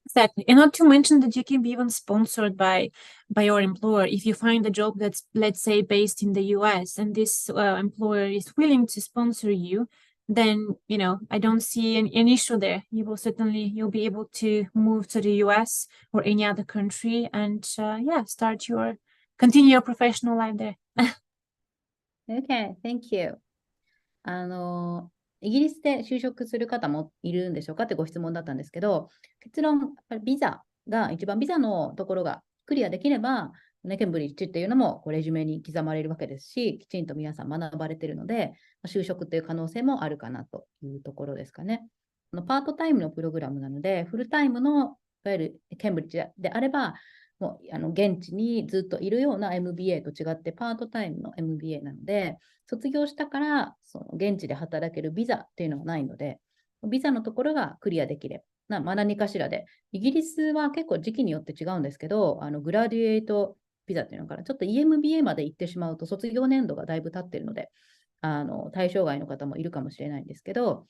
Exactly. And not to mention that you can be even sponsored by your employer. If you find a job that's, let's say, based in the US, and this employer is willing to sponsor you, then, I don't see an issue there. You'll be able to move to the US or any other country and, continue your professional life there. Okay, thank you. イギリスで就職する方もいるんでしょうかってご質問だったんですけど、結論、やっぱりビザが一番ビザのところがクリアできれば、ケンブリッジっていうのもレジュメに刻まれるわけですし、きちんと皆さん学ばれているので、就職っていう可能性もあるかなというところですかね。パートタイムのプログラムなので、フルタイムのいわゆるケンブリッジであれば、もう現地にずっといるような MBA と違ってパートタイムの MBA なので、卒業したから現地で働けるビザっていうのはないので、ビザのところがクリアできれば、何かしらで、イギリスは結構時期によって違うんですけど、グラデュエイトビザっていうのからちょっと EMBA まで行ってしまうと卒業年度がだいぶ経っているので、対象外の方もいるかもしれないんですけど、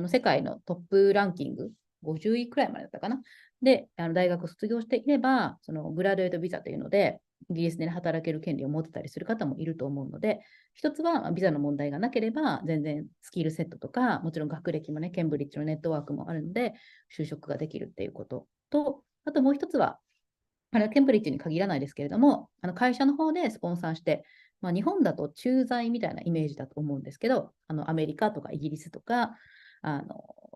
世界のトップランキング50位くらいまでだったかな。で、大学を卒業していれば、グラデュエイトビザというので、イギリスで働ける権利を持ってたりする方もいると思うので、一つはビザの問題がなければ、全然スキルセットとか、もちろん学歴もね、ケンブリッジのネットワークもあるので、就職ができるっていうことと、あともう一つは、ケンブリッジに限らないですけれども、会社の方でスポンサーして、日本だと駐在みたいなイメージだと思うんですけど、アメリカとかイギリスとか、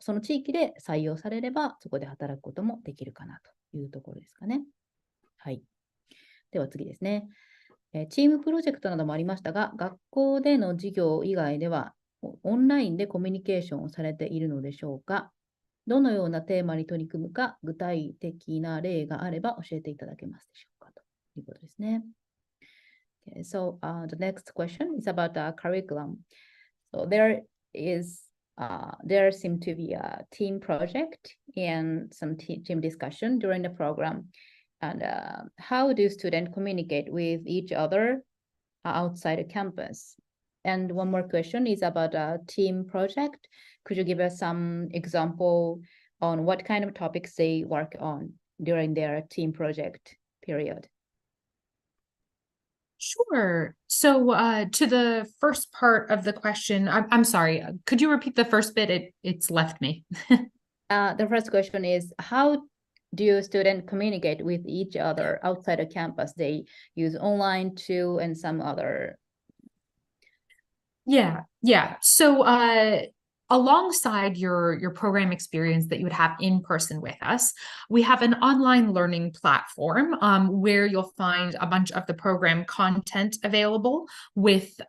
その地域で採用されれば、そこで働くこともできるかなというところですかね。はい。では次ですね。チームプロジェクトなどもありましたが、学校での授業以外では、オンラインでコミュニケーションをされているのでしょうか。どのようなテーマに取り組むか、具体的な例があれば教えていただけますでしょうかということですね。Okay, so the next question is about the curriculum. So there seemed to be a team project and some team discussion during the program. And how do students communicate with each other outside the campus? And one more question is about a team project. Could you give us some example on what kind of topics they work on during their team project period? Sure. So to the first part of the question, I'm sorry, could you repeat the first bit? It's left me. The first question is, how do students communicate with each other outside the campus? They use online too and some other. Yeah. So alongside your program experience that you would have in person with us, we have an online learning platform where you'll find a bunch of the program content available with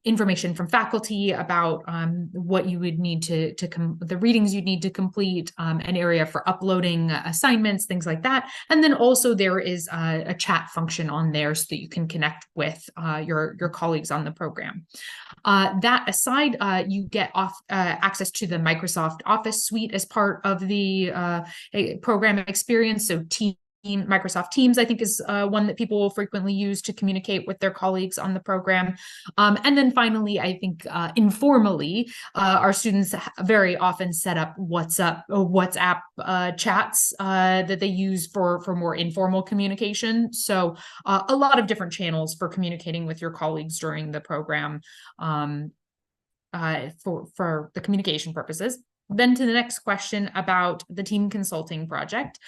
information from faculty about what you would need to the readings you'd need to complete, an area for uploading assignments, things like that. And then also there is a chat function on there so that you can connect with your colleagues on the program. That aside, you get access to the Microsoft Office suite as part of the program experience. So Microsoft Teams, I think, is one that people will frequently use to communicate with their colleagues on the program. And then finally, I think informally, our students very often set up WhatsApp chats that they use for more informal communication. So a lot of different channels for communicating with your colleagues during the program for the communication purposes. Then to the next question about the team consulting project.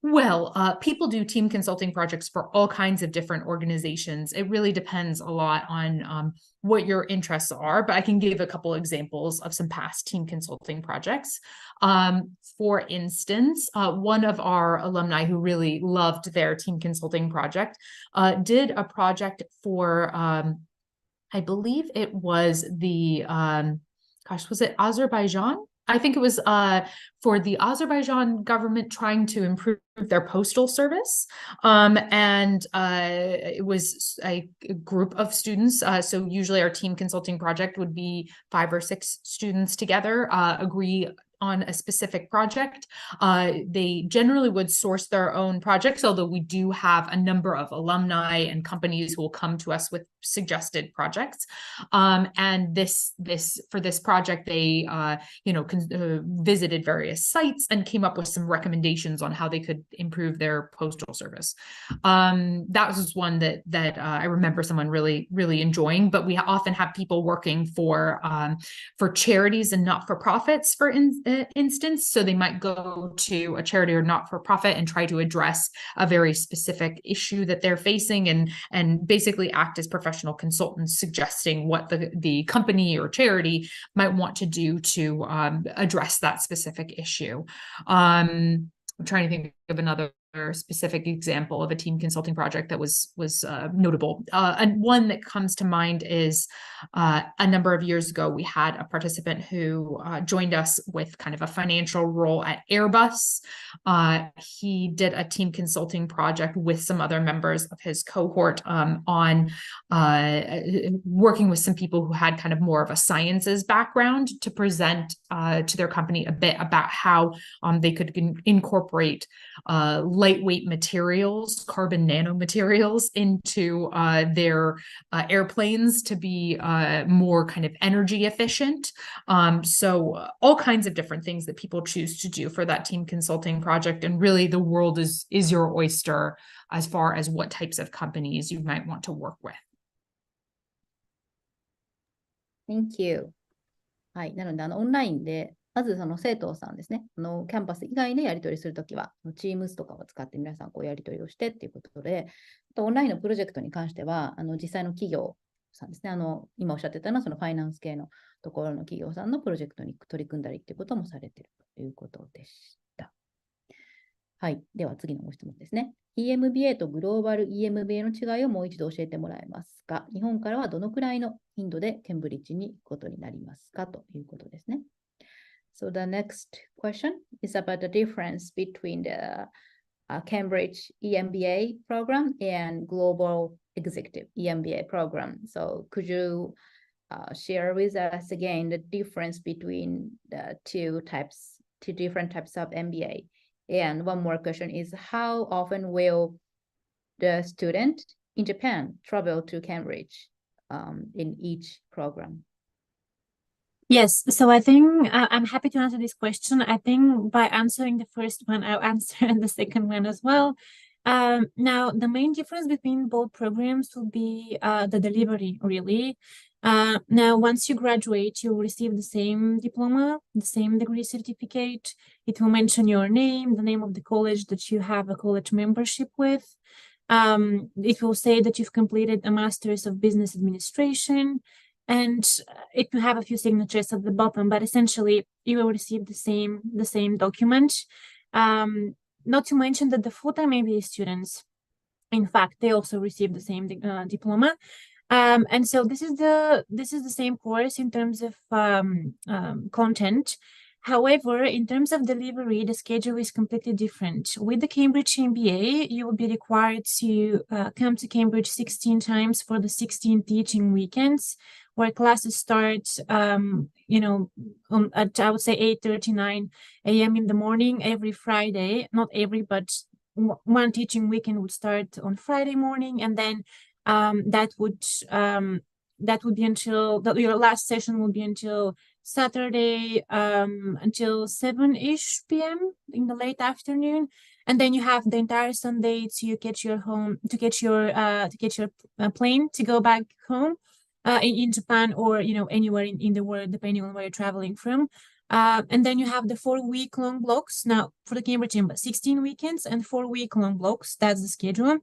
Well, people do team consulting projects for all kinds of different organizations. It really depends a lot on what your interests are, but I can give a couple examples of some past team consulting projects. For instance, one of our alumni who really loved their team consulting project did a project for, I believe it was the, was it Azerbaijan? I think it was for the Azerbaijan government trying to improve their postal service. It was a group of students. So usually our team consulting project would be 5 or 6 students together, agree on a specific project. They generally would source their own projects, although we do have a number of alumni and companies who will come to us with suggested projects. And for this project, they visited various sites and came up with some recommendations on how they could improve their postal service. That was one that I remember someone really, really enjoying. But we often have people working for charities and not-for-profits, for instance. So they might go to a charity or not-for-profit and try to address a very specific issue that they're facing, and basically act as professional consultants, suggesting what the company or charity might want to do to address that specific issue. I'm trying to think of another specific example of a team consulting project that was notable. And one that comes to mind is a number of years ago, we had a participant who joined us with kind of a financial role at Airbus. He did a team consulting project with some other members of his cohort on working with some people who had kind of more of a sciences background to present to their company a bit about how they could incorporate lightweight materials, carbon nanomaterials, into their airplanes to be more kind of energy efficient. So all kinds of different things that people choose to do for that team consulting project. And really the world is your oyster as far as what types of companies you might want to work with. Thank you. はい。なので、オンラインで、まずその生徒さんですね、キャンパス以外でやり取りするときは、Teams とかを使って皆さんやり取りをしてっていうことで、オンラインのプロジェクトに関しては、実際の企業さんですね、今おっしゃってたのは、そのファイナンス系のところの企業さんのプロジェクトに取り組んだりっていうこともされているということでした。はい。では次のご質問ですね。EMBA とグローバル EMBA の違いをもう一度教えてもらえますか？日本からはどのくらいの頻度でケンブリッジに行くことになりますかということですね。So the next question is about the difference between the Cambridge EMBA program and Global Executive EMBA program. So could you share with us again the difference between the two different types of MBA? And one more question is, how often will the student in Japan travel to Cambridge in each program? Yes, so I think I'm happy to answer this question. I think by answering the first one, I'll answer the second one as well. Now, the main difference between both programs will be the delivery, really. Now, once you graduate, you'll receive the same diploma, the same degree certificate. It will mention your name, the name of the college that you have a college membership with. It will say that you've completed a Master's of Business Administration. and it will have a few signatures at the bottom, but essentially you will receive the same document. Not to mention that the full-time MBA students, in fact, they also receive the same diploma. And so this is the same course in terms of content. However, in terms of delivery, the schedule is completely different. With the Cambridge MBA, you will be required to come to Cambridge 16 times for the 16 teaching weekends, where classes start, at, I would say, 8:39 a.m. in the morning every Friday. Not every, but one teaching weekend would start on Friday morning, and then that would be until your last session will be until Saturday until 7-ish p.m. in the late afternoon, and then you have the entire Sunday to catch your plane to go back home in Japan, or anywhere in the world, depending on where you're traveling from. And then you have the 4-week-long blocks. Now, for the Cambridge Emba, 16 weekends and 4-week-long blocks. That's the schedule.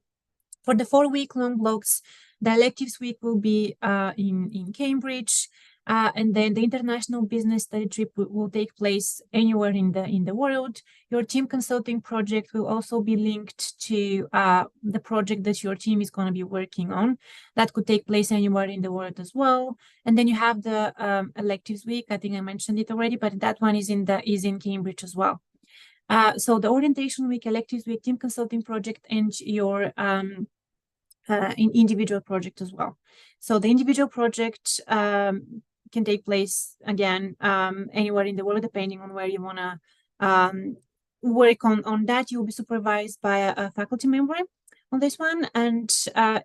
For the 4-week-long blocks, the electives week will be in Cambridge, and then the international business study trip will take place anywhere in the world. Your team consulting project will also be linked to the project that your team is going to be working on. That could take place anywhere in the world as well. And then you have the electives week. I think I mentioned it already, but that one is in Cambridge as well. So the orientation week, electives week, team consulting project, and your individual project as well. So the individual project can take place again anywhere in the world, depending on where you want to work on that. You will be supervised by a faculty member on this one, and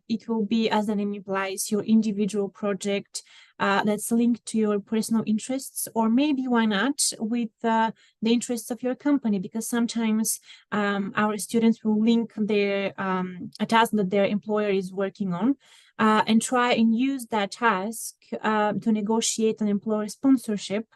it will be, as the name implies, your individual project that's linked to your personal interests, or maybe, why not, with the interests of your company, because sometimes our students will link their a task that their employer is working on and try and use that task to negotiate an employer sponsorship.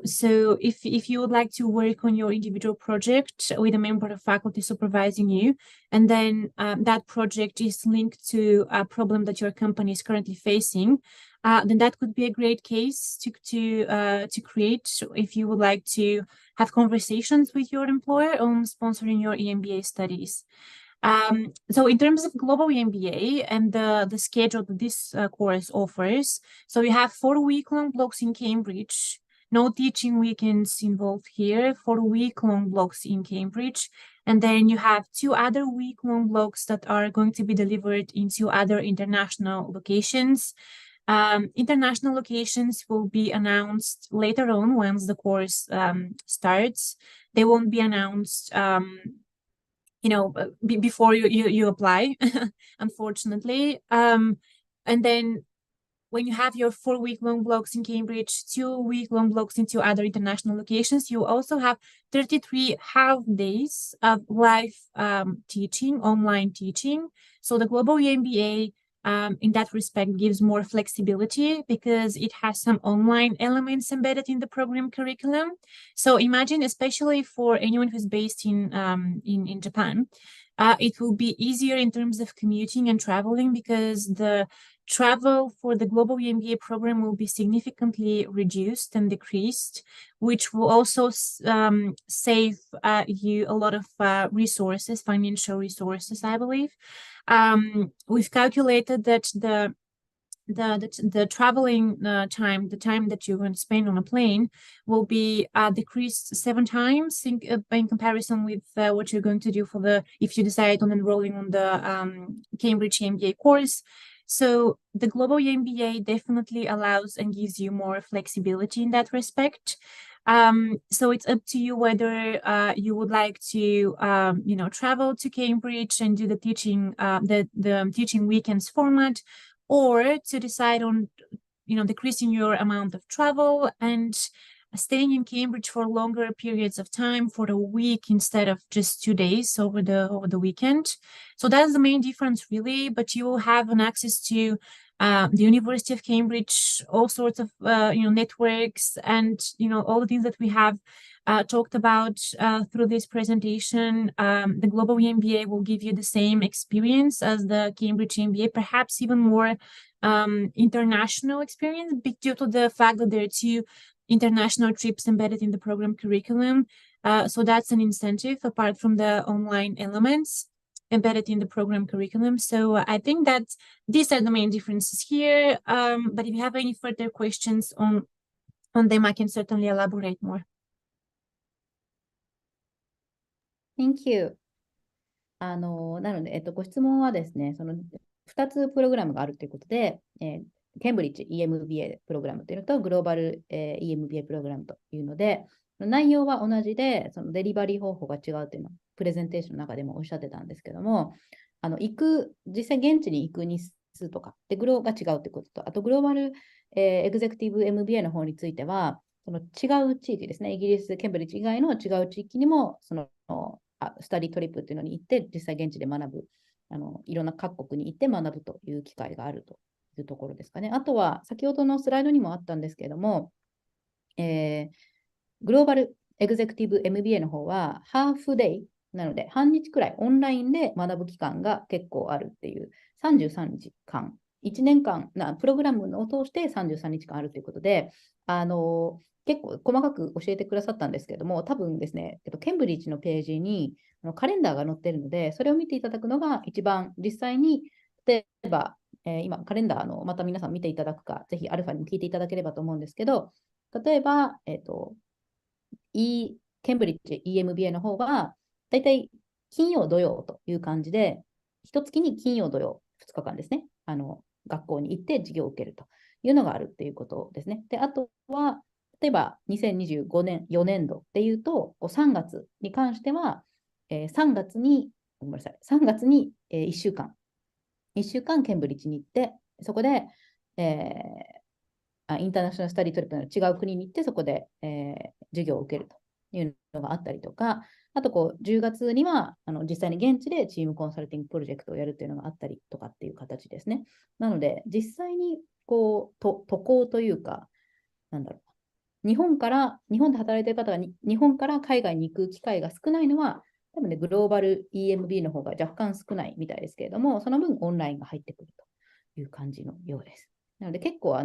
So if you would like to work on your individual project with a member of faculty supervising you, and then that project is linked to a problem that your company is currently facing, then that could be a great case to create if you would like to have conversations with your employer on sponsoring your EMBA studies. So in terms of global MBA and the schedule that this course offers, so you have 4-week-long blocks in Cambridge. No teaching weekends involved here, 4-week-long blocks in Cambridge. And then you have 2 other week-long blocks that are going to be delivered in 2 other international locations. International locations will be announced later on once the course starts. They won't be announced before you apply, unfortunately. And then when you have your 4-week-long blocks in Cambridge, 2-week-long blocks in 2 other international locations, you also have 33 half days of live teaching, online teaching. So the global MBA in that respect gives more flexibility because it has some online elements embedded in the program curriculum. So imagine, especially for anyone who's based in Japan, it will be easier in terms of commuting and traveling, because the travel for the global MBA program will be significantly reduced and decreased, which will also save you a lot of resources, financial resources, I believe. We've calculated that the traveling time, the time that you're going to spend on a plane, will be decreased 7 times in comparison with what you're going to do if you decide on enrolling on the Cambridge MBA course. So the global MBA definitely allows and gives you more flexibility in that respect. So it's up to you whether you would like to, travel to Cambridge and do the teaching, the teaching weekends format, or to decide on, decreasing your amount of travel and staying in Cambridge for longer periods of time, for a week instead of just 2 days over the weekend. So that's the main difference, really. But you will have an access to the University of Cambridge, all sorts of networks, and all the things that we have talked about through this presentation. The global MBA will give you the same experience as the Cambridge MBA, perhaps even more international experience due to the fact that there are 2 international trips embedded in the program curriculum. So that's an incentive apart from the online elements embedded in the program curriculum. So I think that these are the main differences here. But if you have any further questions on them, I can certainly elaborate more. Thank you. なので、ご質問はですね、その2つプログラムがあるということで、ケンブリッジ EMBA プログラムというのと、グローバル、EMBA プログラムというので、内容は同じで、そのデリバリー方法が違うというのをプレゼンテーションの中でもおっしゃってたんですけども、実際現地に行く日数とか、で、が違うということと、あとグローバル、エグゼクティブ MBA の方については、その違う地域ですね、イギリス、ケンブリッジ以外の違う地域にも、そのスタディトリップっていうのに行って、実際現地で学ぶ、いろんな各国に行って学ぶという機会があるというところですかね。あとは、先ほどのスライドにもあったんですけれども、グローバルエグゼクティブ MBA の方は、ハーフデイなので、半日くらいオンラインで学ぶ期間が結構あるっていう、33日間、1年間、プログラムを通して33日間あるということで、結構細かく教えてくださったんですけども、多分ですね、ケンブリッジのページにカレンダーが載っているので、それを見ていただくのが一番実際に、例えば、今、カレンダーまた皆さん見ていただくか、ぜひアルファにも聞いていただければと思うんですけど、例えば、ケンブリッジ EMBA の方は、だいたい金曜、土曜という感じで、一月に金曜、土曜、2日間ですね、学校に行って授業を受けるというのがあるっていうことですね。で、あとは、例えば2025年、4年度っていうと、3月に関しては、3月に1週間ケンブリッジに行って、そこで、インターナショナルスタディトリップの違う国に行って、そこで、授業を受けるというのがあったりとか、あと10月には実際に現地でチームコンサルティングプロジェクトをやるというのがあったりとかっていう形ですね。なので、実際に渡航というか、日本で働いている方が日本から海外に行く機会が少ないのは、多分ね、グローバル EMB の方が若干少ないみたいですけれども、その分オンラインが入ってくるという感じのようです。なので結構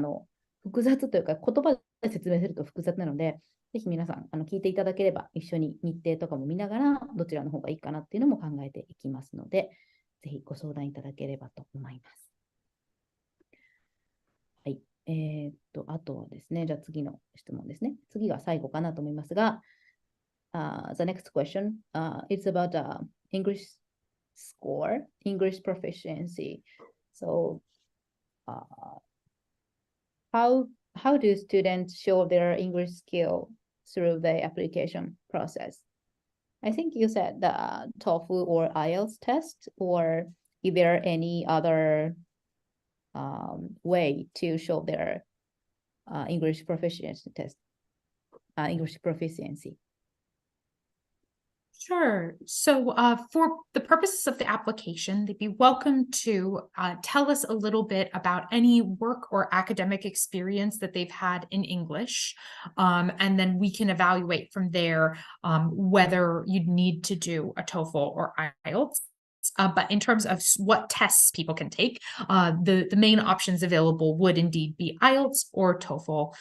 複雑というか、言葉で説明すると複雑なので、ぜひ皆さん聞いていただければ、一緒に日程とかも見ながら、どちらの方がいいかなっていうのも考えていきますので、ぜひご相談いただければと思います。はい。あとはですね、じゃあ次の質問ですね。次が最後かなと思いますが、the next question is about English score, English proficiency. So, how do students show their English skill through the application process? I think you said the TOEFL or IELTS test, or is there any other way to show their English proficiency test, English proficiency? Sure. So for the purposes of the application, they'd be welcome to tell us a little bit about any work or academic experience that they've had in English. And then we can evaluate from there whether you'd need to do a TOEFL or IELTS. But in terms of what tests people can take, the main options available would indeed be IELTS or TOEFL.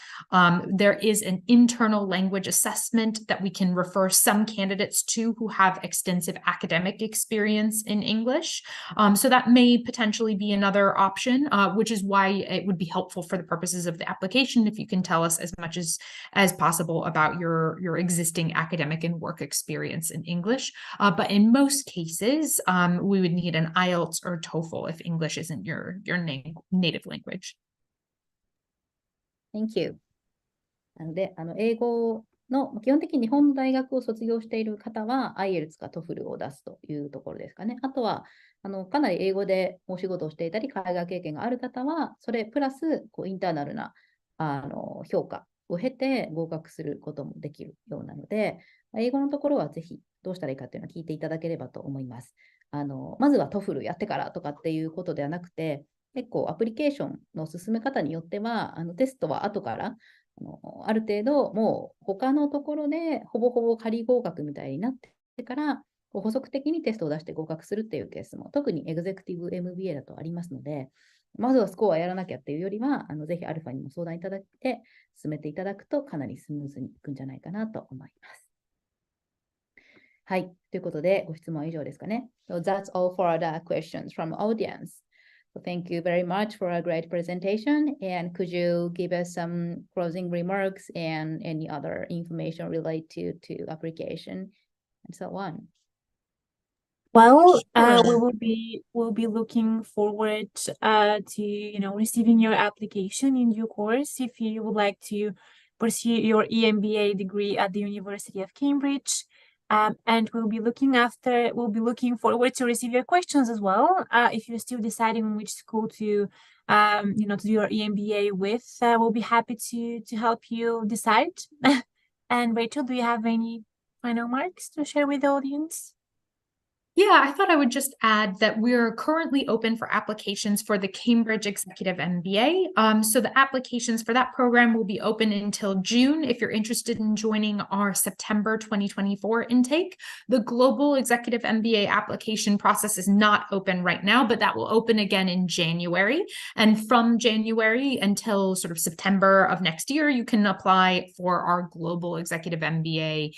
There is an internal language assessment that we can refer some candidates to who have extensive academic experience in English. So that may potentially be another option, which is why it would be helpful for the purposes of the application if you can tell us as much as possible about your existing academic and work experience in English. But in most cases, we would need an IELTS or TOEFL if English isn't your native language. Thank you. なので、英語の基本的に日本の大学を卒業している方は IELTS か TOEFL を出すというところですかね。あとはかなり英語でお仕事をしていたり、海外経験がある方は、それプラスインターナルな評価を経て合格することもできるようなので、英語のところはぜひどうしたらいいかっていうのを聞いていただければと思います。まずは TOEFL やってからとかっていうことではなくて、結構アプリケーションの進め方によっては、テストは後からある程度もう他のところでほぼほぼ仮合格みたいになってから補足的にテストを出して合格するっていうケースも特にエグゼクティブ MBA だとありますので、まずはスコアやらなきゃっていうよりは、ぜひアルファにも相談いただいて、進めていただくとかなりスムーズにいくんじゃないかなと思います。はい。ということで、ご質問は以上ですかね。So that's all for the questions from audience. So thank you very much for a great presentation. And could you give us some closing remarks and any other information related to application and so on? Well, Sure. we'll be looking forward to receiving your application in due course if you would like to pursue your EMBA degree at the University of Cambridge. And we'll be looking forward to receive your questions as well. If you're still deciding on which school to to do your EMBA with, we'll be happy to help you decide. And Rachel, do you have any final remarks to share with the audience? Yeah, I thought I would just add that we're currently open for applications for the Cambridge Executive MBA. So the applications for that program will be open until June if you're interested in joining our September 2024 intake. The Global Executive MBA application process is not open right now, but that will open again in January. And from January until sort of September of next year, you can apply for our Global Executive MBA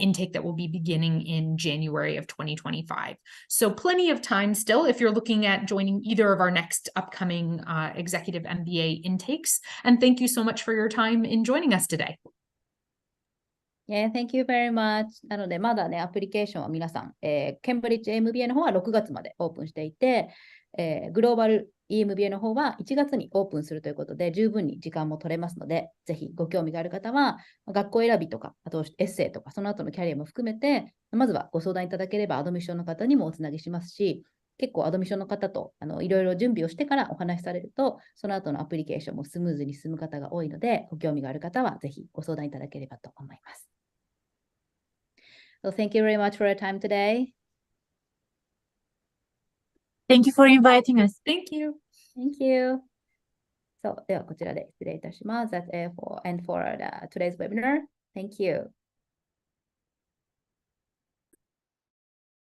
intake that will be beginning in January of 2025. So plenty of time still if you're looking at joining either of our next upcoming executive MBA intakes. And thank you so much for your time in joining us today. Yeah, thank you very much. なので、まだね、アプリケーションは皆さん、ケンブリッジ MBA の方は6月までオープンしていて、グローバル EMBA の方は1月にオープンするということで、十分に時間も取れますので、ぜひご興味がある方は、学校選びとか、あとエッセイとか、その後のキャリアも含めて、まずはご相談いただければ、アドミッションの方にもおつなぎしますし、結構アドミッションの方といろいろ準備をしてからお話しされると、その後のアプリケーションもスムーズに進む方が多いので、ご興味がある方はぜひご相談いただければと思います。So thank you very much for your time today. Thank you for inviting us. Thank you. Thank you. So, ではこちらで失礼いたします。That's it for the today's webinar. Thank you.